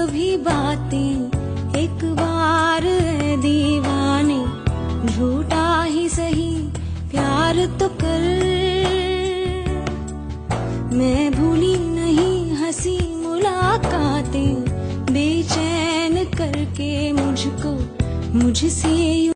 भी बातें एक बार है दीवाने, झूठा ही सही प्यार तो कर। मैं भूली नहीं हंसी मुलाकातें, बेचैन करके मुझको मुझसे